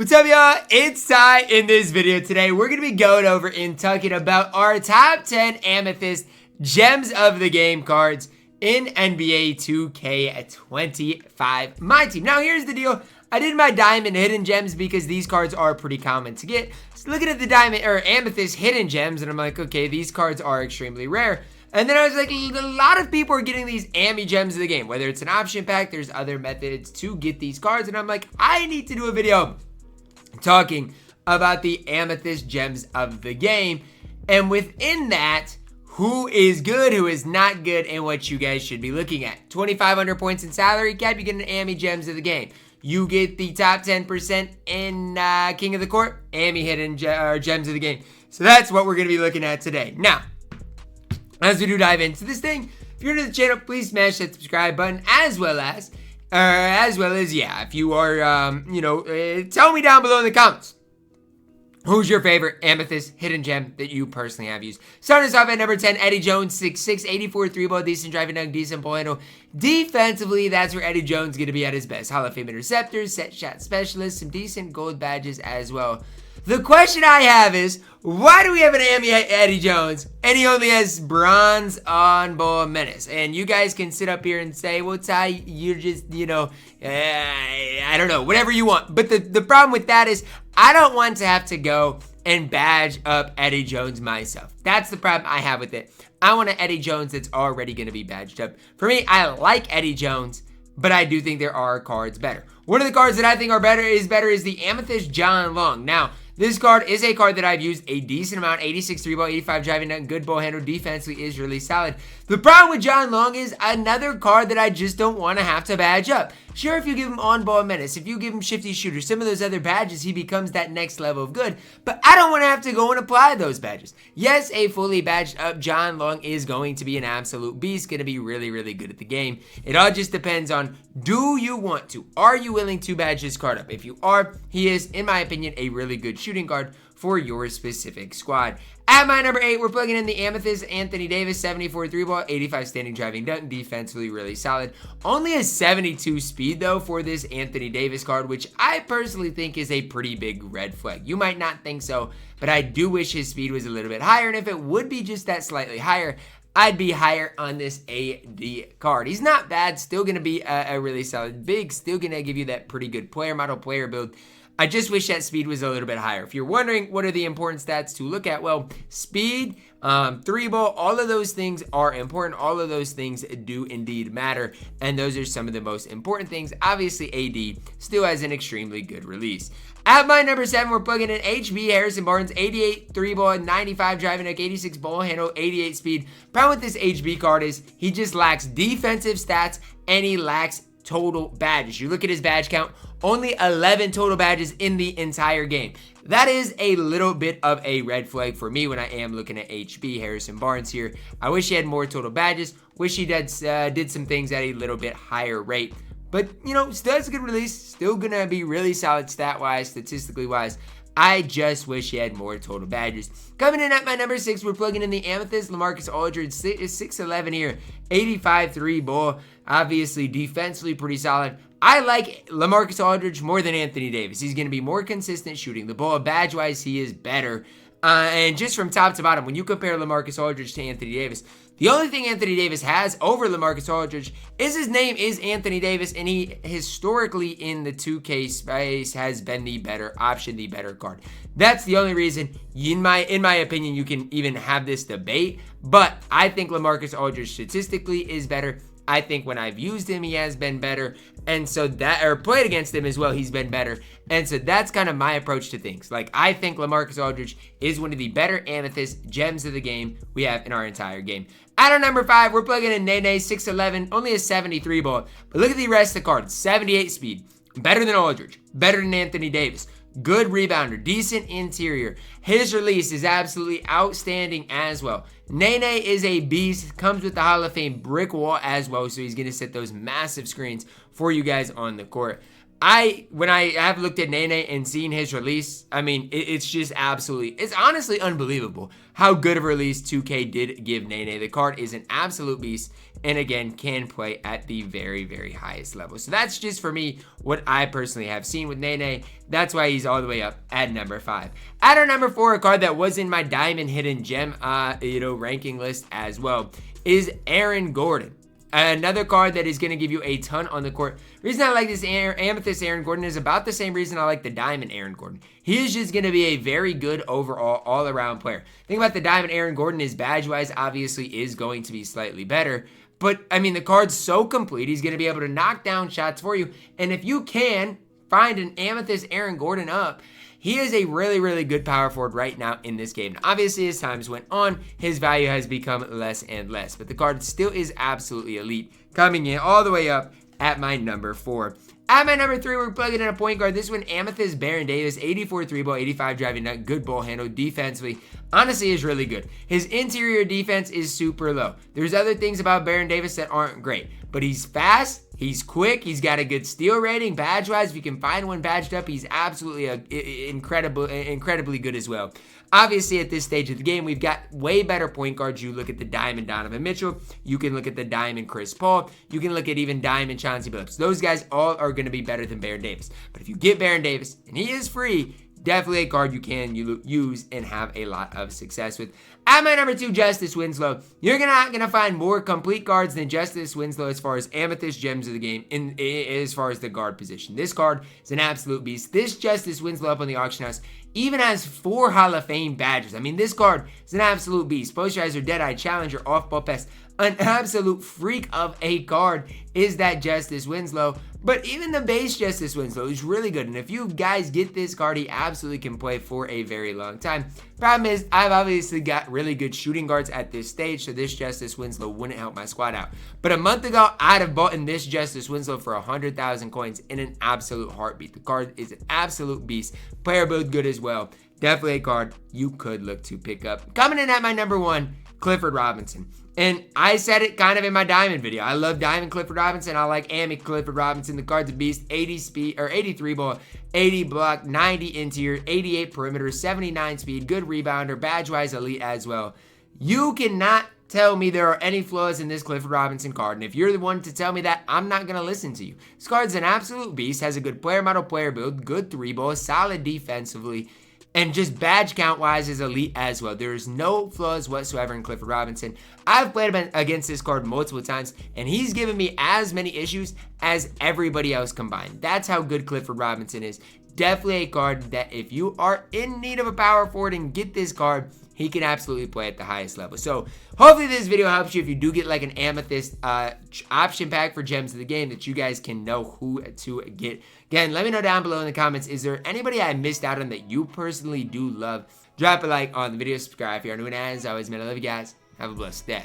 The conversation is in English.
What's up, y'all? It's Ty. In this video today, we're going to be going over and talking about our top 10 Amethyst Gems of the Game cards in NBA 2K25 MyTEAM. Now, here's the deal. I did my Diamond Hidden Gems because these cards are pretty common to get. So looking at the Diamond or Amethyst Hidden Gems, and I'm like, okay, these cards are extremely rare. And then I was like, a lot of people are getting these AMI Gems of the Game. Whether it's an option pack, there's other methods to get these cards. And I'm like, I need to do a video talking about the Amethyst Gems of the Game, and within that, who is good, who is not good, and what you guys should be looking at. 2,500 points in salary cap, you get an AMI Gems of the Game. You get the top 10% in King of the Court, AMI Hidden Gems of the Game. So that's what we're going to be looking at today. Now, as we do dive into this thing, if you're new to the channel, please smash that subscribe button, as well as, yeah, if you are, tell me down below in the comments, who's your favorite Amethyst Hidden Gem that you personally have used? Starting us off at number 10, Eddie Jones, 6'6", 84 3-ball, decent driving dunk, decent ball handle. Defensively, that's where Eddie Jones is going to be at his best. Hall of Fame interceptors, set shot specialist, some decent gold badges as well. The question I have is, why do we have an AMI Eddie Jones and he only has bronze on ball menace? And you guys can sit up here and say, well, Ty, you're just, I don't know, whatever you want. But the problem with that is I don't want to have to go and badge up Eddie Jones myself. That's the problem I have with it. I want an Eddie Jones that's already going to be badged up. For me, I like Eddie Jones, but I do think there are cards better. One of the cards that I think are better is the Amethyst John Long. Now, this card is a card that I've used a decent amount. 86 3-ball, 85 driving dunk, good ball handle, defensively is really solid. The problem with John Long is another card that I just don't want to have to badge up. Sure, if you give him on-ball menace, if you give him shifty shooter, some of those other badges, he becomes that next level of good. But I don't want to have to go and apply those badges. Yes, a fully badged up John Long is going to be an absolute beast, going to be really, really good at the game. It all just depends on, do you want to? Are you willing to badge this card up? If you are, he is, in my opinion, a really good shooting guard for your specific squad. At my number 8, we're plugging in the Amethyst Anthony Davis, 74 3-ball, 85 standing driving dunk, defensively really solid. Only a 72 speed though for this Anthony Davis card, which I personally think is a pretty big red flag. You might not think so, but I do wish his speed was a little bit higher, and if it would be just that slightly higher, I'd be higher on this AD card. He's not bad, still going to be a really solid big, still going to give you that pretty good player model, player build. I just wish that speed was a little bit higher. If you're wondering what are the important stats to look at, well, speed, 3-ball, all of those things are important. All of those things do indeed matter, and those are some of the most important things. Obviously, AD still has an extremely good release. At my number 7, we're plugging in HB Harrison Barnes, 88 3-ball, 95 driving dunk, 86 ball handle, 88 speed. Problem with this HB card is he just lacks defensive stats and he lacks total badges. You look at his badge count, only 11 total badges in the entire game. That is a little bit of a red flag for me when I am looking at HB Harrison Barnes here. I wish he had more total badges. Wish he did some things at a little bit higher rate. But, still has a good release. Still going to be really solid stat-wise, statistically-wise. I just wish he had more total badges. Coming in at my number 6, we're plugging in the Amethyst Lamarcus Aldridge, 6'11" here, 85 3-ball. Obviously, defensively pretty solid. I like Lamarcus Aldridge more than Anthony Davis. He's going to be more consistent shooting the ball. Badge-wise, he is better. And just from top to bottom, when you compare Lamarcus Aldridge to Anthony Davis, the only thing Anthony Davis has over Lamarcus Aldridge is his name is Anthony Davis, and he historically in the 2K space has been the better option, the better card. That's the only reason, in my opinion, you can even have this debate. But I think Lamarcus Aldridge statistically is better. I think when I've used him, he has been better. And so or played against him as well, he's been better. And so that's kind of my approach to things. Like, I think Lamarcus Aldridge is one of the better Amethyst Gems of the game we have in our entire game. At our number 5, we're plugging in Nene, 6'11", only a 73 ball. But look at the rest of the cards. 78 speed. Better than Aldridge. Better than Anthony Davis. Good rebounder, decent interior. His release is absolutely outstanding as well. Nene is a beast, comes with the Hall of Fame brick wall as well, so he's going to set those massive screens for you guys on the court. When I have looked at Nene and seen his release, I mean, it's just absolutely, it's honestly unbelievable how good of a release 2K did give Nene. The card is an absolute beast. and again, can play at the very, very highest level. So that's just for me what I personally have seen with Nene. That's why he's all the way up at number 5. At our number 4, a card that was in my Diamond Hidden Gem, ranking list as well, is Aaron Gordon. Another card that is going to give you a ton on the court. The reason I like this Amethyst Aaron Gordon is about the same reason I like the Diamond Aaron Gordon. He is just going to be a very good overall, all-around player. The thing about the Diamond Aaron Gordon is badge-wise, obviously, is going to be slightly better. But, I mean, the card's so complete, he's going to be able to knock down shots for you. And if you can find an Amethyst Aaron Gordon up, he is a really, really good power forward right now in this game. Now, obviously, as times went on, his value has become less and less. But the card still is absolutely elite, coming in all the way up at my number 4. At my number 3, we're plugging in a point guard. This one, Amethyst Baron Davis, 84 3-ball, 85 driving nut, good ball handle, defensively. Honestly, is really good. His interior defense is super low. There's other things about Baron Davis that aren't great, but he's fast, he's quick, he's got a good steal rating. Badge-wise, if you can find one badged up, he's absolutely incredibly good as well. Obviously, at this stage of the game, we've got way better point guards. You look at the Diamond Donovan Mitchell. You can look at the Diamond Chris Paul. You can look at even Diamond Chauncey Billups. Those guys all are going to be better than Baron Davis. But if you get Baron Davis, and he is free, definitely a card you can use and have a lot of success with. At my number 2, Justise Winslow. You're not going to find more complete cards than Justise Winslow as far as Amethyst Gems of the game, as far as the guard position. This card is an absolute beast. This Justise Winslow up on the auction house even has 4 Hall of Fame badges. I mean, this card is an absolute beast. Posterizer, Deadeye, Challenger, Off-Ball Pest. An absolute freak of a card is that Justise Winslow. But even the base Justise Winslow is really good. And if you guys get this card, he absolutely can play for a very long time. Problem is, I've obviously got really good shooting guards at this stage, so this Justise Winslow wouldn't help my squad out. But a month ago, I'd have bought in this Justise Winslow for 100,000 coins in an absolute heartbeat. The card is an absolute beast. Player build good as well. Definitely a card you could look to pick up. Coming in at my number 1, Clifford Robinson. And I said it kind of in my Diamond video. I love Diamond Clifford Robinson. I like AME Clifford Robinson. The card's a beast. 80 speed, or 83 ball, 80 block, 90 interior, 88 perimeter, 79 speed, good rebounder, badge-wise elite as well. You cannot tell me there are any flaws in this Clifford Robinson card. And if you're the one to tell me that, I'm not going to listen to you. This card's an absolute beast. Has a good player model, player build, good 3-ball, solid defensively. And just badge count-wise is elite as well. There is no flaws whatsoever in Clifford Robinson. I've played against this card multiple times, and he's given me as many issues as everybody else combined. That's how good Clifford Robinson is. Definitely a card that if you are in need of a power forward and get this card, he can absolutely play at the highest level. So hopefully this video helps you if you do get like an Amethyst option pack for Gems of the Game, that you guys can know who to get. Again, let me know down below in the comments, is there anybody I missed out on that you personally do love? Drop a like on the video, subscribe if you're new, and as always, man, I love you guys. Have a blessed day.